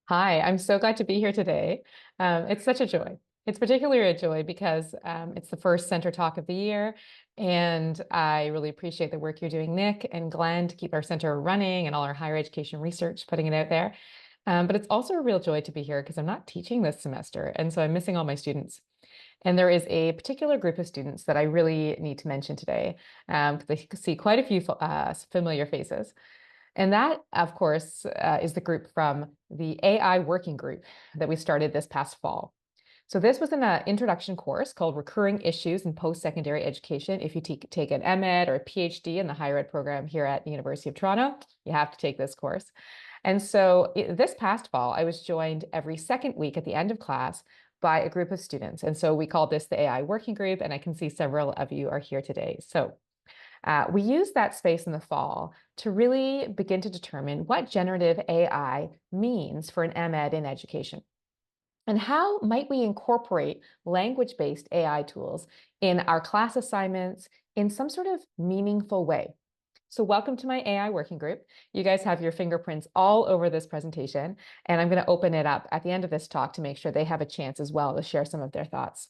Hi, I'm so glad to be here today. It's such a joy. It's particularly a joy because it's the first center talk of the year, and I really appreciate the work you're doing, Nick and Glenn, to keep our center running and all our higher education research, putting it out there. But it's also a real joy to be here because I'm not teaching this semester, and so I'm missing all my students. And there is a particular group of students that I really need to mention today because I see quite a few familiar faces. And that, of course, is the group from the AI working group that we started this past fall. So this was an introduction course called Recurring Issues in Post-Secondary Education. If you take an M.Ed or a PhD in the higher ed program here at the University of Toronto, you have to take this course. And so this past fall, I was joined every second week at the end of class by a group of students. And so we called this the AI working group, and I can see several of you are here today. So we used that space in the fall to really begin to determine what generative AI means for an M.Ed in education. And how might we incorporate language-based AI tools in our class assignments in some sort of meaningful way? So welcome to my AI working group. You guys have your fingerprints all over this presentation, and I'm going to open it up at the end of this talk to make sure they have a chance as well to share some of their thoughts.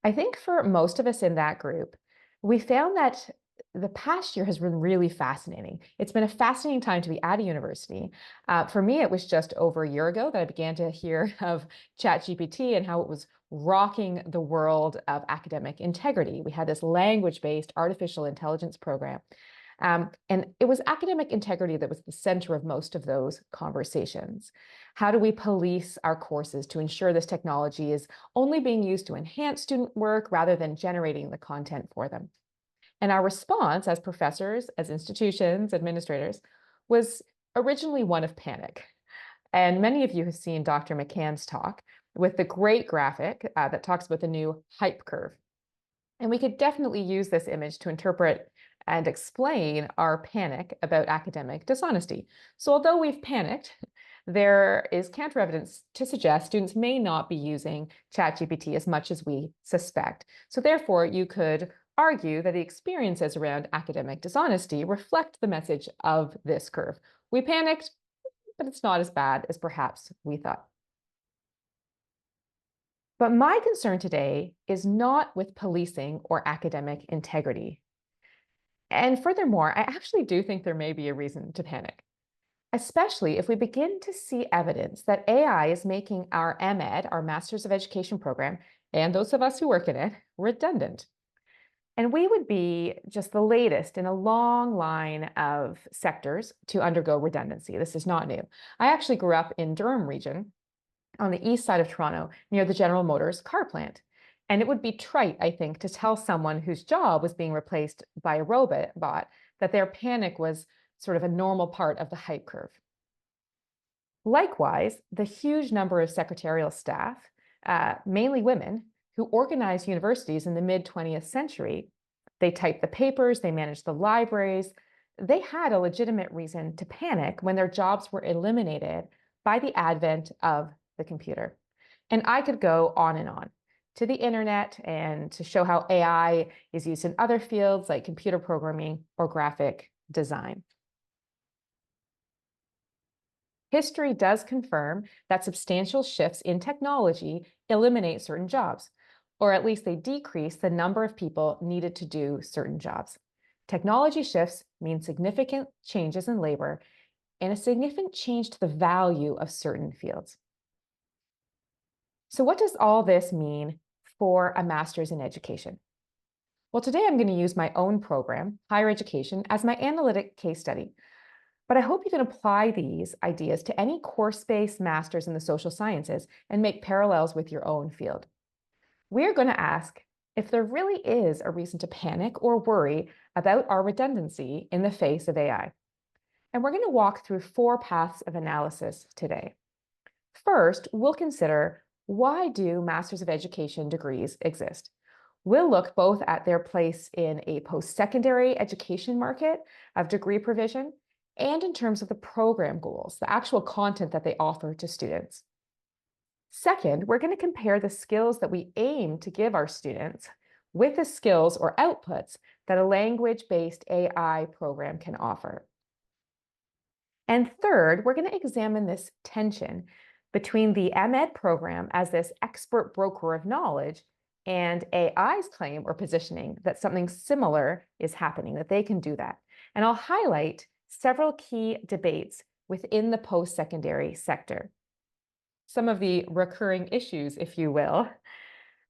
I think for most of us in that group, we found that the past year has been really fascinating. It's been a fascinating time to be at a university. For me, it was just over a year ago that I began to hear of ChatGPT and how it was rocking the world of academic integrity. We had this language-based artificial intelligence program. And it was academic integrity that was the center of most of those conversations. How do we police our courses to ensure this technology is only being used to enhance student work rather than generating the content for them? And our response as professors, as institutions, administrators, was originally one of panic. And many of you have seen Dr. McCann's talk with the great graphic that talks about the new hype curve. And we could definitely use this image to interpret and explain our panic about academic dishonesty. So although we've panicked, there is counter evidence to suggest students may not be using ChatGPT as much as we suspect. So therefore, you could argue that the experiences around academic dishonesty reflect the message of this curve. We panicked, but it's not as bad as perhaps we thought. But my concern today is not with policing or academic integrity. And furthermore, I actually do think there may be a reason to panic, especially if we begin to see evidence that AI is making our M.Ed, our Master's of Education program, and those of us who work in it, redundant. And we would be just the latest in a long line of sectors to undergo redundancy. This is not new. I actually grew up in Durham region on the east side of Toronto near the General Motors car plant. And it would be trite, I think, to tell someone whose job was being replaced by a robot that their panic was sort of a normal part of the hype curve. Likewise, the huge number of secretarial staff, mainly women, who organized universities in the mid-20th century, they typed the papers, they managed the libraries, they had a legitimate reason to panic when their jobs were eliminated by the advent of the computer. And I could go on to the internet and to show how AI is used in other fields like computer programming or graphic design. History does confirm that substantial shifts in technology eliminate certain jobs, or at least they decrease the number of people needed to do certain jobs. Technology shifts mean significant changes in labor and a significant change to the value of certain fields. So what does all this mean for a master's in education? Well, today I'm going to use my own program, higher education, as my analytic case study. But I hope you can apply these ideas to any course-based master's in the social sciences and make parallels with your own field. We're going to ask if there really is a reason to panic or worry about our redundancy in the face of AI. And we're going to walk through 4 paths of analysis today. First, we'll consider, why do Masters of Education degrees exist? We'll look both at their place in a post-secondary education market of degree provision and in terms of the program goals, the actual content that they offer to students. Second, we're going to compare the skills that we aim to give our students with the skills or outputs that a language-based AI program can offer. And third, we're going to examine this tension between the M.Ed program as this expert broker of knowledge and AI's claim or positioning that something similar is happening, that they can do that. And I'll highlight several key debates within the post-secondary sector. Some of the recurring issues, if you will,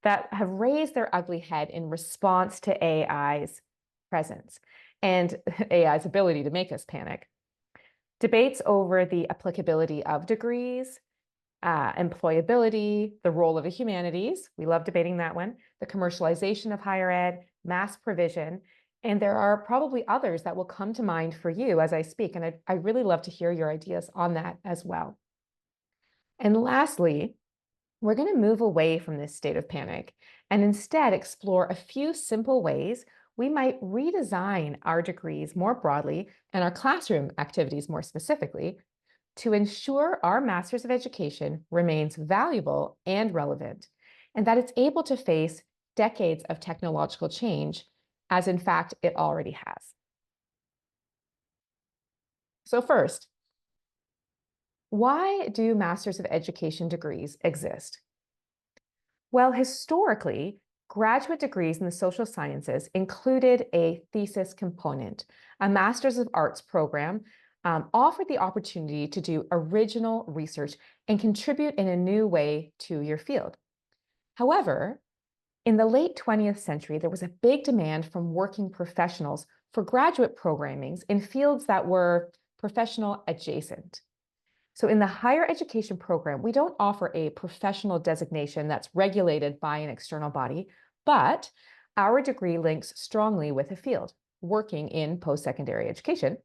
that have raised their ugly head in response to AI's presence and AI's ability to make us panic. Debates over the applicability of degrees, employability, the role of the humanities, we love debating that one, the commercialization of higher ed, mass provision, and there are probably others that will come to mind for you as I speak, and I'd really love to hear your ideas on that as well. And lastly, we're going to move away from this state of panic and instead explore a few simple ways we might redesign our degrees more broadly and our classroom activities more specifically to ensure our Masters of Education remains valuable and relevant, and that it's able to face decades of technological change, as in fact it already has. So first, why do Masters of Education degrees exist? Well, historically, graduate degrees in the social sciences included a thesis component. A Master's of Arts program offered the opportunity to do original research and contribute in a new way to your field. However, in the late 20th century, there was a big demand from working professionals for graduate programmings in fields that were professional adjacent. So in the higher education program, we don't offer a professional designation that's regulated by an external body, but our degree links strongly with a field, working in post-secondary education.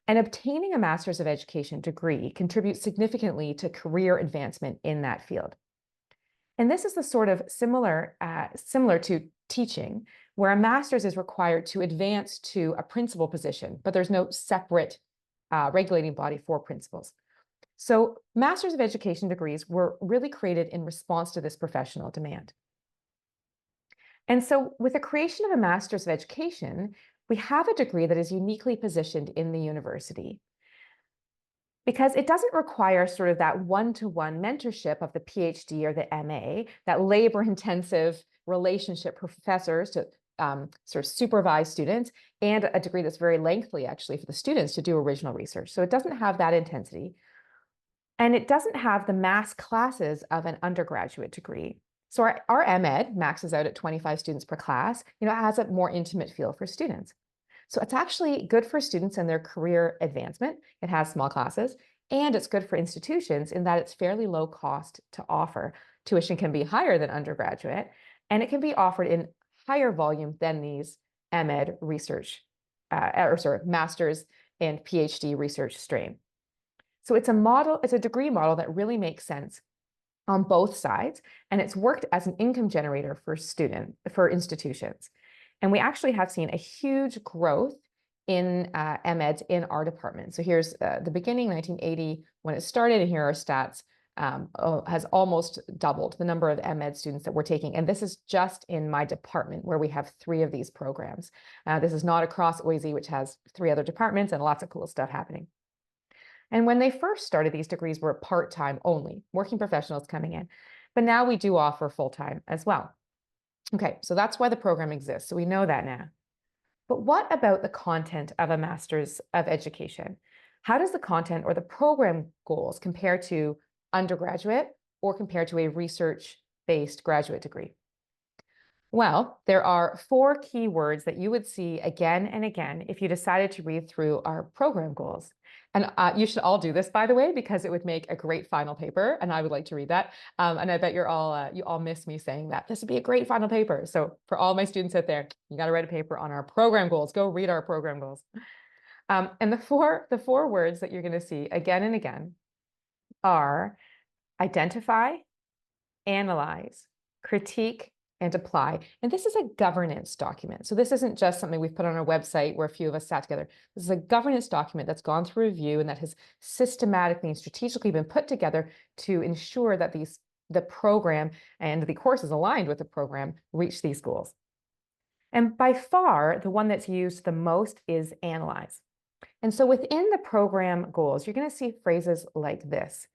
And obtaining a Master's of Education degree contributes significantly to career advancement in that field. And this is the sort of similar to teaching, where a master's is required to advance to a principal position, but there's no separate regulating body for principals. So Masters of Education degrees were really created in response to this professional demand. And so with the creation of a Master's of Education, we have a degree that is uniquely positioned in the university because it doesn't require sort of that one-to-one mentorship of the PhD or the MA, that labor-intensive relationship professors to sort of supervise students, and a degree that's very lengthy actually for the students to do original research. So it doesn't have that intensity. And it doesn't have the mass classes of an undergraduate degree. So our M.Ed maxes out at 25 students per class. It has a more intimate feel for students. So it's actually good for students and their career advancement. It has small classes, and it's good for institutions in that it's fairly low cost to offer. Tuition can be higher than undergraduate, and it can be offered in higher volume than these M.Ed research, master's and PhD research stream. So it's a degree model that really makes sense on both sides, and it's worked as an income generator for institutions. And we actually have seen a huge growth in M.Eds in our department. So here's the beginning, 1980, when it started, and here are stats, has almost doubled the number of M.Ed students that we're taking. And this is just in my department where we have 3 of these programs. This is not across OISE, which has 3 other departments and lots of cool stuff happening. And when they first started, these degrees were part-time only, working professionals coming in. But now we do offer full-time as well. Okay, so that's why the program exists. So we know that now. But what about the content of a Master's of Education? How does the content or the program goals compare to undergraduate or compare to a research-based graduate degree? Well, there are 4 key words that you would see again and again if you decided to read through our program goals. And you should all do this, by the way, because it would make a great final paper, and I would like to read that. And I bet you all miss me saying that. This would be a great final paper. So for all my students out there, you got to write a paper on our program goals. Go read our program goals. And the four words that you're going to see again and again are identify, analyze, critique, and apply. And this is a governance document. So this isn't just something we've put on our website where a few of us sat together. This is a governance document that's gone through review and that has systematically and strategically been put together to ensure that the program and the courses aligned with the program reach these goals. And by far, the one that's used the most is Analyze. And so within the program goals, you're going to see phrases like this.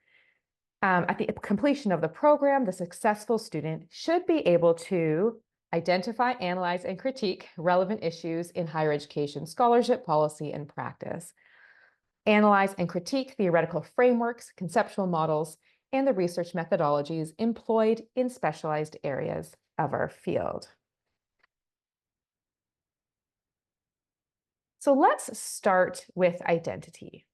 At the completion of the program, the successful student should be able to identify, analyze, and critique relevant issues in higher education scholarship, policy, and practice. Analyze and critique theoretical frameworks, conceptual models, and the research methodologies employed in specialized areas of our field. So let's start with identity.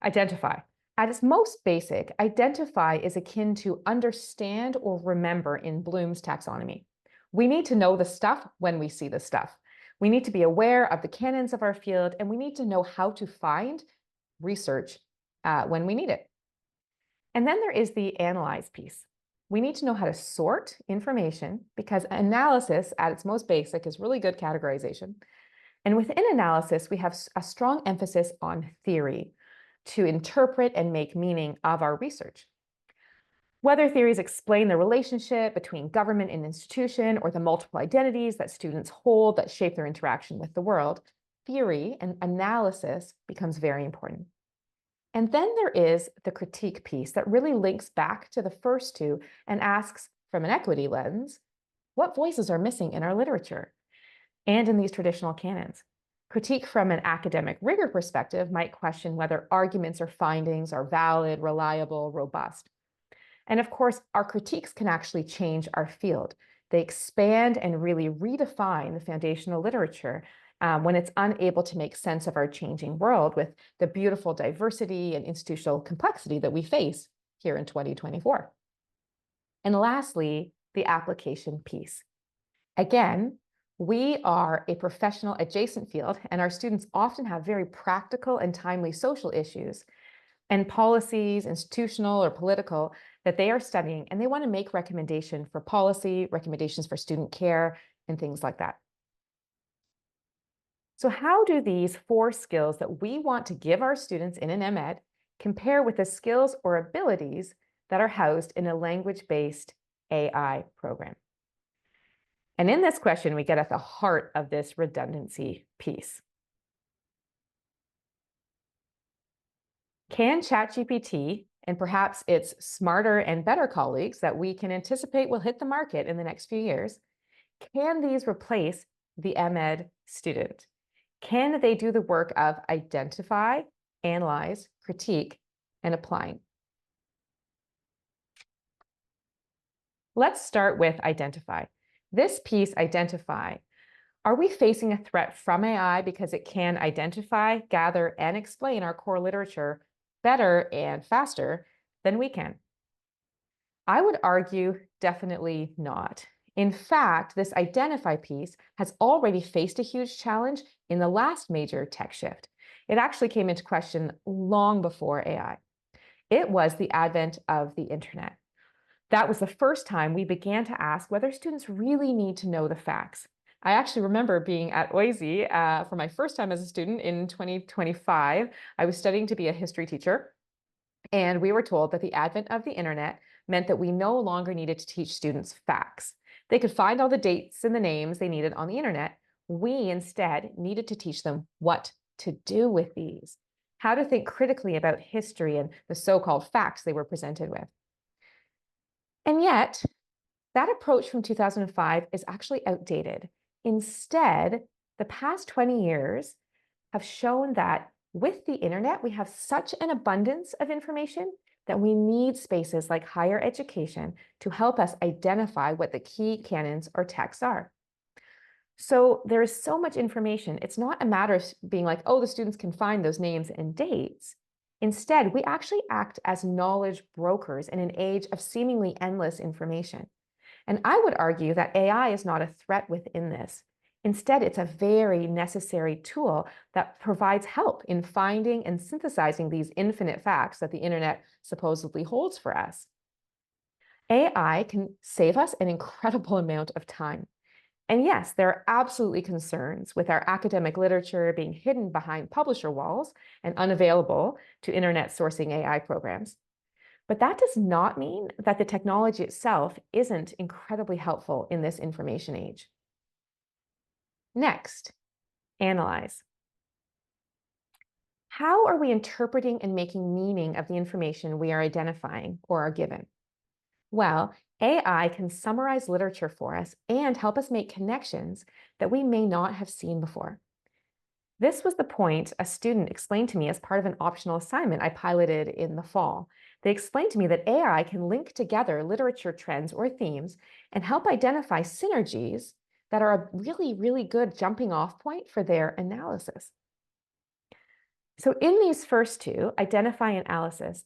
Identify. At its most basic, identify is akin to understand or remember in Bloom's taxonomy. We need to know the stuff when we see the stuff. We need to be aware of the canons of our field, and we need to know how to find research when we need it. And then there is the analyze piece. We need to know how to sort information because analysis at its most basic is really good categorization. And within analysis, we have a strong emphasis on theory to interpret and make meaning of our research. Whether theories explain the relationship between government and institution or the multiple identities that students hold that shape their interaction with the world, theory and analysis becomes very important. And then there is the critique piece that really links back to the first two and asks, from an equity lens, what voices are missing in our literature and in these traditional canons? Critique from an academic rigor perspective might question whether arguments or findings are valid, reliable, robust. And of course, our critiques can actually change our field. They expand and really redefine the foundational literature when it's unable to make sense of our changing world with the beautiful diversity and institutional complexity that we face here in 2024. And lastly, the application piece. Again, we are a professional adjacent field, and our students often have very practical and timely social issues and policies, institutional or political, that they are studying, and they want to make recommendations for policy, recommendations for student care, and things like that. So how do these 4 skills that we want to give our students in an M.Ed compare with the skills or abilities that are housed in a language-based AI program? And in this question, we get at the heart of this redundancy piece. Can ChatGPT and perhaps its smarter and better colleagues that we can anticipate will hit the market in the next few years, can these replace the M.Ed student? Can they do the work of identify, analyze, critique, and applying? Let's start with identify. This piece, identify. Are we facing a threat from AI because it can identify, gather, and explain our core literature better and faster than we can? I would argue definitely not. In fact, this identify piece has already faced a huge challenge in the last major tech shift. It actually came into question long before AI. It was the advent of the internet. That was the first time we began to ask whether students really need to know the facts. I actually remember being at OISE for my first time as a student in 2025. I was studying to be a history teacher, and we were told that the advent of the internet meant that we no longer needed to teach students facts. They could find all the dates and the names they needed on the internet. We instead needed to teach them what to do with these, how to think critically about history and the so-called facts they were presented with. And yet, that approach from 2005 is actually outdated. Instead, the past 20 years have shown that with the internet, we have such an abundance of information that we need spaces like higher education to help us identify what the key canons or texts are. So there is so much information. It's not a matter of being like, oh, the students can find those names and dates. Instead, we actually act as knowledge brokers in an age of seemingly endless information. And I would argue that AI is not a threat within this. Instead, it's a very necessary tool that provides help in finding and synthesizing these infinite facts that the internet supposedly holds for us. AI can save us an incredible amount of time. And yes, there are absolutely concerns with our academic literature being hidden behind publisher walls and unavailable to internet sourcing AI programs. But that does not mean that the technology itself isn't incredibly helpful in this information age. Next, analyze. How are we interpreting and making meaning of the information we are identifying or are given? Well, AI can summarize literature for us and help us make connections that we may not have seen before. This was the point a student explained to me as part of an optional assignment I piloted in the fall. They explained to me that AI can link together literature trends or themes and help identify synergies that are a really, really good jumping off point for their analysis. So in these first two, identify and analyze,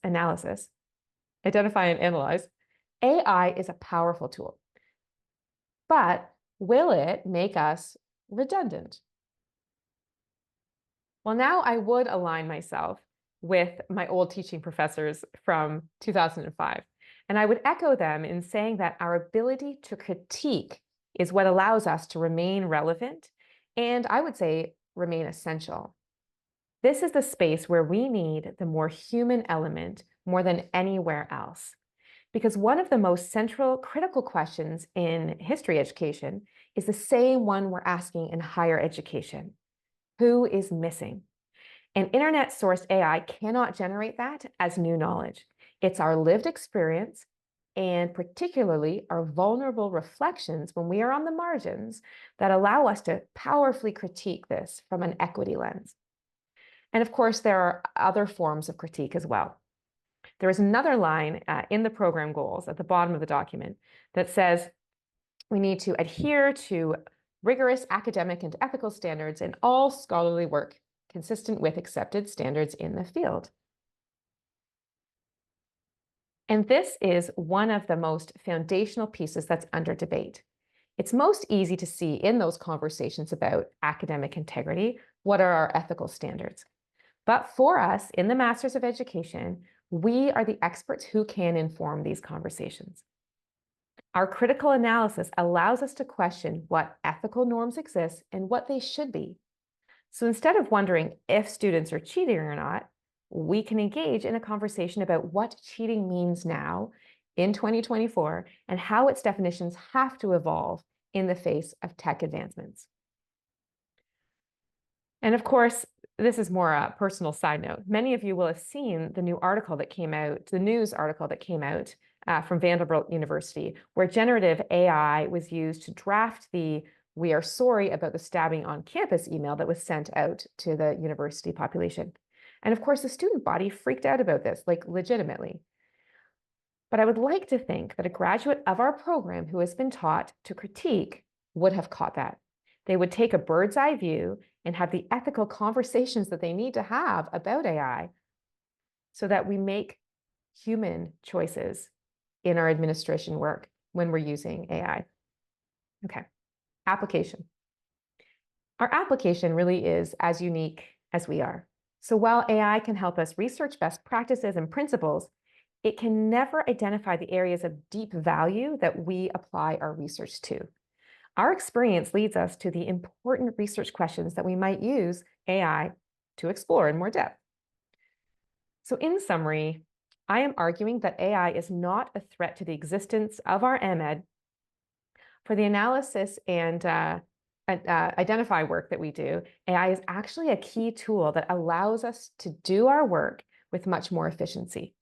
AI is a powerful tool. But will it make us redundant? Well, now I would align myself with my old teaching professors from 2005. And I would echo them in saying that our ability to critique is what allows us to remain relevant and I would say remain essential. This is the space where we need the more human element more than anywhere else. Because one of the most central critical questions in history education is the same one we're asking in higher education. Who is missing? And internet-sourced AI cannot generate that as new knowledge. It's our lived experience and particularly our vulnerable reflections when we are on the margins that allow us to powerfully critique this from an equity lens. And of course, there are other forms of critique as well. There is another line in the program goals at the bottom of the document that says we need to adhere to rigorous academic and ethical standards in all scholarly work consistent with accepted standards in the field. And this is one of the most foundational pieces that's under debate. It's most easy to see in those conversations about academic integrity, what are our ethical standards? But for us in the Masters of Education, we are the experts who can inform these conversations. Our critical analysis allows us to question what ethical norms exist and what they should be. So instead of wondering if students are cheating or not, we can engage in a conversation about what cheating means now in 2024 and how its definitions have to evolve in the face of tech advancements. And of course, this is more a personal side note. Many of you will have seen the new article that came out, the news article that came out from Vanderbilt University, where generative AI was used to draft the "We are sorry about the stabbing on campus" email that was sent out to the university population. And of course, the student body freaked out about this, like legitimately. But I would like to think that a graduate of our program who has been taught to critique would have caught that. They would take a bird's eye view and have the ethical conversations that they need to have about AI so that we make human choices in our administration work when we're using AI. Okay, application. Our application really is as unique as we are. So while AI can help us research best practices and principles, it can never identify the areas of deep value that we apply our research to. Our experience leads us to the important research questions that we might use AI to explore in more depth. So in summary, I am arguing that AI is not a threat to the existence of our M.Ed. For the analysis and identify work that we do, AI is actually a key tool that allows us to do our work with much more efficiency.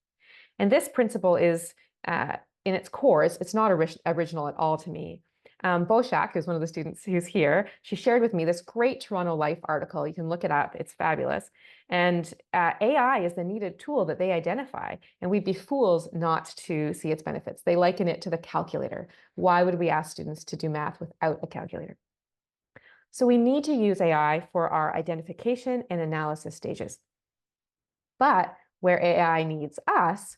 And this principle is, in its core, it's not original at all to me. Boshak, who's one of the students who's here, she shared with me this great Toronto Life article. You can look it up. It's fabulous. And AI is the needed tool that they identify. And we'd be fools not to see its benefits. They liken it to the calculator. Why would we ask students to do math without a calculator? So we need to use AI for our identification and analysis stages. But where AI needs us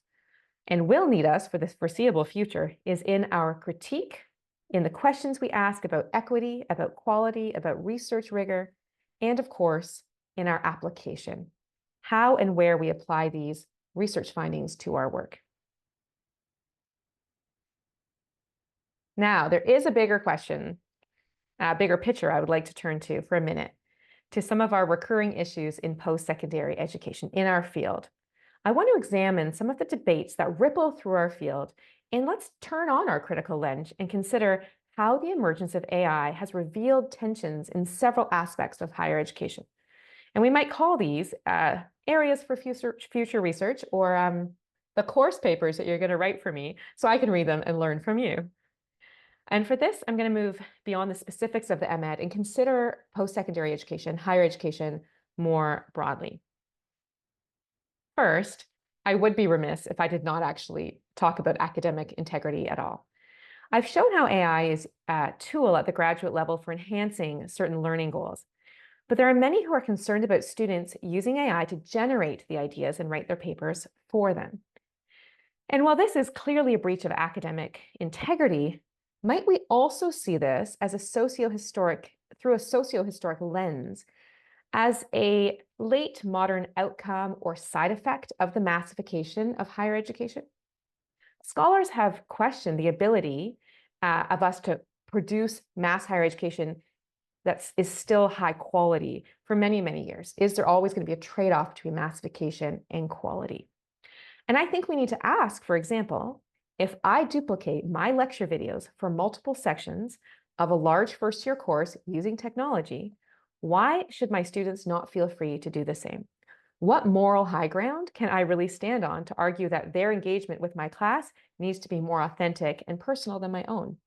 and will need us for the foreseeable future is in our critique, in the questions we ask about equity, about quality, about research rigor, and of course, in our application, how and where we apply these research findings to our work. Now, there is a bigger question, a bigger picture I would like to turn to for a minute, to some of our recurring issues in post-secondary education in our field. I want to examine some of the debates that ripple through our field, and let's turn on our critical lens and consider how the emergence of AI has revealed tensions in several aspects of higher education. And we might call these areas for future research, or the course papers that you're going to write for me so I can read them and learn from you. And for this, I'm going to move beyond the specifics of the M.Ed and consider post-secondary education, higher education, more broadly. First, I would be remiss if I did not actually talk about academic integrity at all. I've shown how AI is a tool at the graduate level for enhancing certain learning goals. But there are many who are concerned about students using AI to generate the ideas and write their papers for them. And while this is clearly a breach of academic integrity, might we also see this as through a socio-historic lens, as a late modern outcome or side effect of the massification of higher education? Scholars have questioned the ability of us to produce mass higher education that is still high quality for many, many years. Is there always going to be a trade-off between massification and quality? And I think we need to ask, for example, if I duplicate my lecture videos for multiple sections of a large first-year course using technology, why should my students not feel free to do the same? What moral high ground can I really stand on to argue that their engagement with my class needs to be more authentic and personal than my own?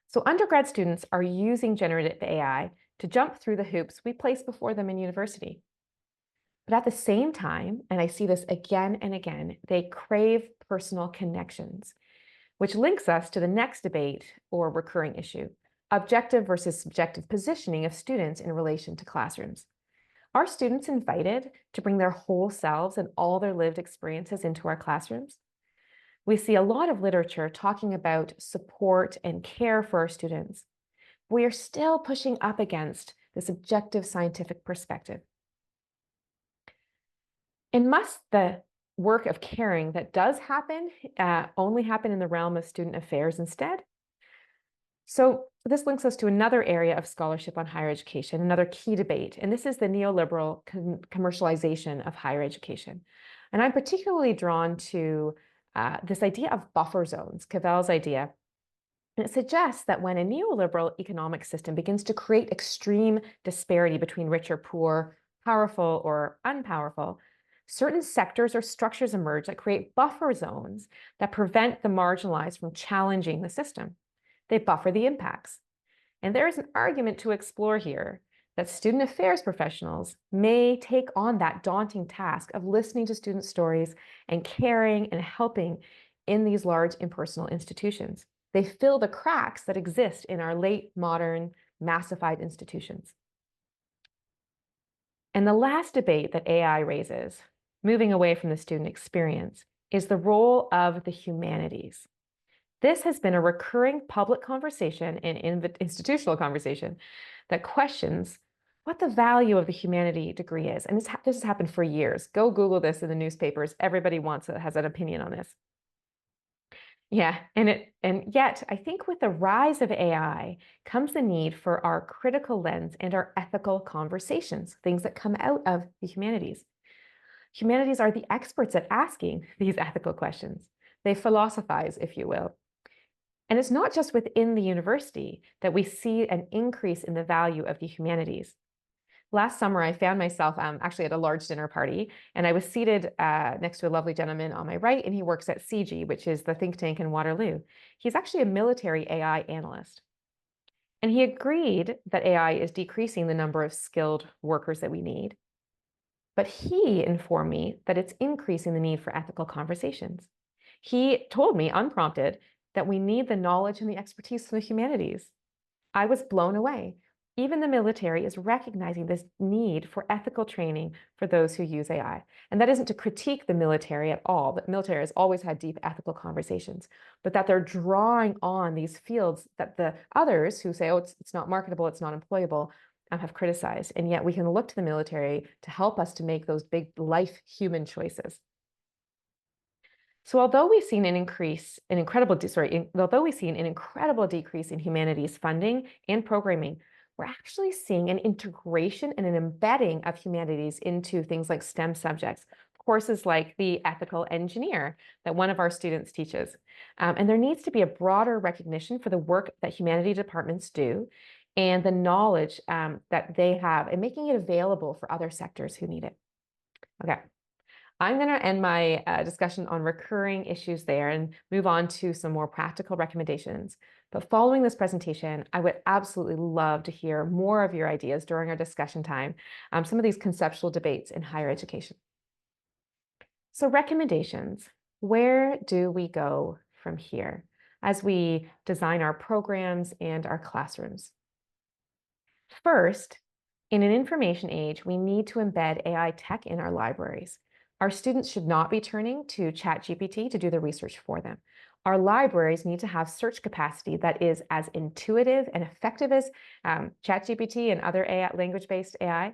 So undergrad students are using generative AI to jump through the hoops we place before them in university. But at the same time, and I see this again and again, they crave personal connections, which links us to the next debate or recurring issue: objective versus subjective positioning of students in relation to classrooms. Are students invited to bring their whole selves and all their lived experiences into our classrooms? We see a lot of literature talking about support and care for our students. We are still pushing up against this objective scientific perspective. And must the work of caring that does happen only happen in the realm of student affairs instead? So this links us to another area of scholarship on higher education, another key debate, and this is the neoliberal commercialization of higher education. And I'm particularly drawn to this idea of buffer zones, Cavell's idea. And it suggests that when a neoliberal economic system begins to create extreme disparity between rich or poor, powerful or unpowerful, certain sectors or structures emerge that create buffer zones that prevent the marginalized from challenging the system. They buffer the impacts. And there is an argument to explore here that student affairs professionals may take on that daunting task of listening to student stories and caring and helping in these large impersonal institutions. They fill the cracks that exist in our late modern massified institutions. And the last debate that AI raises, moving away from the student experience, is the role of the humanities. This has been a recurring public conversation and institutional conversation that questions what the value of the humanity degree is. And this has happened for years. Go Google this in the newspapers. Everybody has an opinion on this. Yeah, and yet I think with the rise of AI comes the need for our critical lens and our ethical conversations, things that come out of the humanities. Humanities are the experts at asking these ethical questions. They philosophize, if you will. And it's not just within the university that we see an increase in the value of the humanities. Last summer, I found myself actually at a large dinner party, and I was seated next to a lovely gentleman on my right, and he works at CG, which is the think tank in Waterloo. He's actually a military AI analyst. And he agreed that AI is decreasing the number of skilled workers that we need. But he informed me that it's increasing the need for ethical conversations. He told me, unprompted, that we need the knowledge and the expertise from the humanities. I was blown away. Even the military is recognizing this need for ethical training for those who use AI. And that isn't to critique the military at all. The military has always had deep ethical conversations, but that they're drawing on these fields that the others who say, oh, it's not marketable, it's not employable, have criticized. And yet we can look to the military to help us to make those big life human choices. So although we've seen an incredible decrease in humanities funding and programming, we're actually seeing an integration and an embedding of humanities into things like STEM subjects, courses like the ethical engineer that one of our students teaches. And there needs to be a broader recognition for the work that humanities departments do and the knowledge that they have and making it available for other sectors who need it. Okay. I'm going to end my discussion on recurring issues there and move on to some more practical recommendations. But following this presentation, I would absolutely love to hear more of your ideas during our discussion time, some of these conceptual debates in higher education. So recommendations, where do we go from here as we design our programs and our classrooms? First, in an information age, we need to embed AI tech in our libraries. Our students should not be turning to ChatGPT to do the research for them. Our libraries need to have search capacity that is as intuitive and effective as ChatGPT and other AI, language-based AI,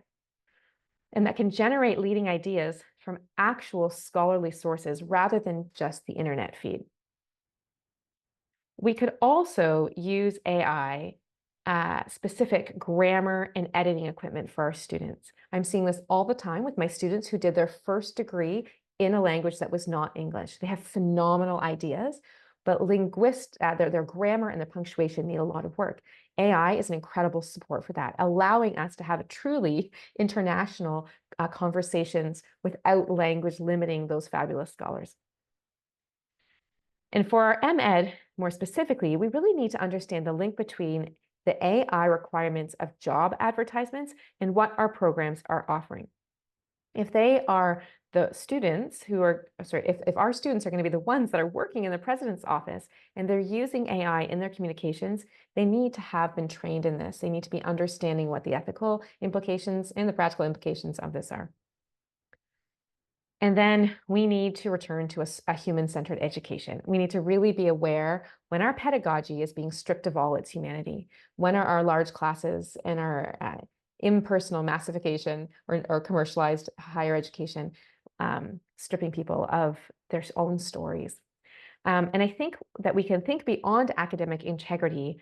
and that can generate leading ideas from actual scholarly sources rather than just the internet feed. We could also use AI specific grammar and editing equipment for our students. I'm seeing this all the time with my students who did their first degree in a language that was not English. They have phenomenal ideas, but their grammar and their punctuation need a lot of work. AI is an incredible support for that, allowing us to have truly international conversations without language limiting those fabulous scholars. And for our M.Ed, more specifically, we really need to understand the link between the AI requirements of job advertisements and what our programs are offering. If they are the students who are, sorry, if our students are going to be the ones that are working in the president's office and they're using AI in their communications, they need to have been trained in this. They need to be understanding what the ethical implications and the practical implications of this are. And then we need to return to a human-centered education. We need to really be aware when our pedagogy is being stripped of all its humanity, when are our large classes and our impersonal massification or commercialized higher education stripping people of their own stories. And I think that we can think beyond academic integrity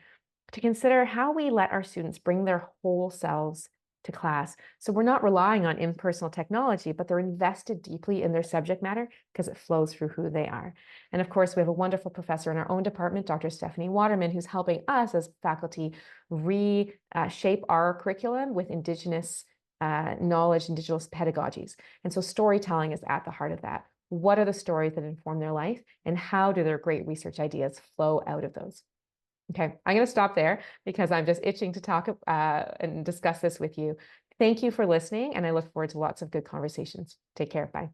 to consider how we let our students bring their whole selves to class. So we're not relying on impersonal technology, but they're invested deeply in their subject matter because it flows through who they are. And of course, we have a wonderful professor in our own department, Dr. Stephanie Waterman, who's helping us as faculty reshape our curriculum with Indigenous knowledge and digital pedagogies. And so storytelling is at the heart of that. What are the stories that inform their life, and how do their great research ideas flow out of those? Okay, I'm going to stop there because I'm just itching to talk and discuss this with you. Thank you for listening, and I look forward to lots of good conversations. Take care. Bye.